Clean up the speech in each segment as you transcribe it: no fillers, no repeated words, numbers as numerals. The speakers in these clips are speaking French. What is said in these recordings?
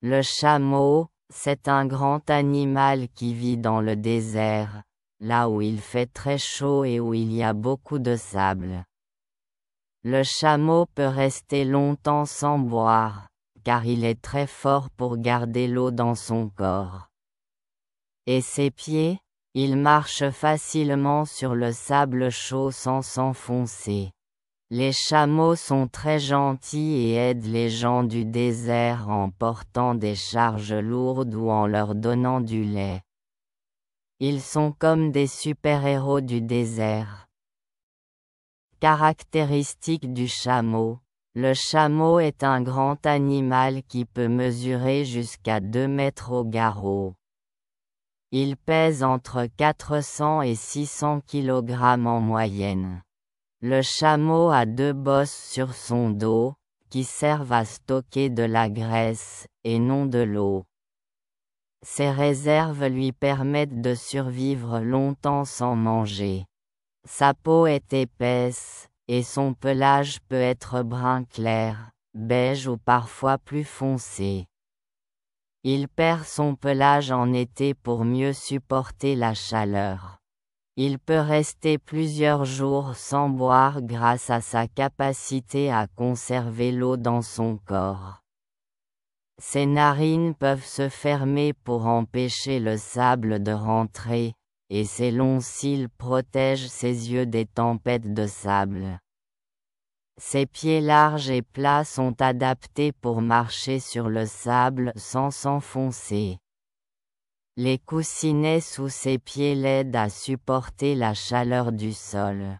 Le chameau, c'est un grand animal qui vit dans le désert, là où il fait très chaud et où il y a beaucoup de sable. Le chameau peut rester longtemps sans boire, car il est très fort pour garder l'eau dans son corps. Et ses pieds, il marche facilement sur le sable chaud sans s'enfoncer. Les chameaux sont très gentils et aident les gens du désert en portant des charges lourdes ou en leur donnant du lait. Ils sont comme des super-héros du désert. Caractéristiques du chameau. Le chameau est un grand animal qui peut mesurer jusqu'à 2 mètres au garrot. Il pèse entre 400 et 600 kg en moyenne. Le chameau a 2 bosses sur son dos, qui servent à stocker de la graisse, et non de l'eau. Ces réserves lui permettent de survivre longtemps sans manger. Sa peau est épaisse, et son pelage peut être brun clair, beige ou parfois plus foncé. Il perd son pelage en été pour mieux supporter la chaleur. Il peut rester plusieurs jours sans boire grâce à sa capacité à conserver l'eau dans son corps. Ses narines peuvent se fermer pour empêcher le sable de rentrer, et ses longs cils protègent ses yeux des tempêtes de sable. Ses pieds larges et plats sont adaptés pour marcher sur le sable sans s'enfoncer. Les coussinets sous ses pieds l'aident à supporter la chaleur du sol.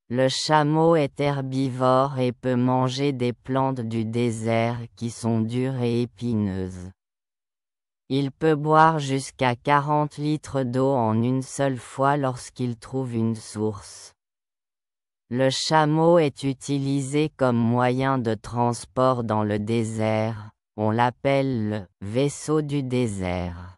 Le chameau est herbivore et peut manger des plantes du désert qui sont dures et épineuses. Il peut boire jusqu'à 40 litres d'eau en une seule fois lorsqu'il trouve une source. Le chameau est utilisé comme moyen de transport dans le désert, on l'appelle le « vaisseau du désert ».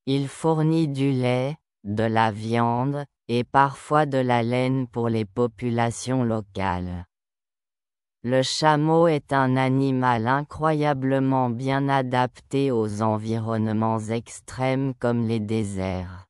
Il fournit du lait, de la viande, et parfois de la laine pour les populations locales. Le chameau est un animal incroyablement bien adapté aux environnements extrêmes comme les déserts.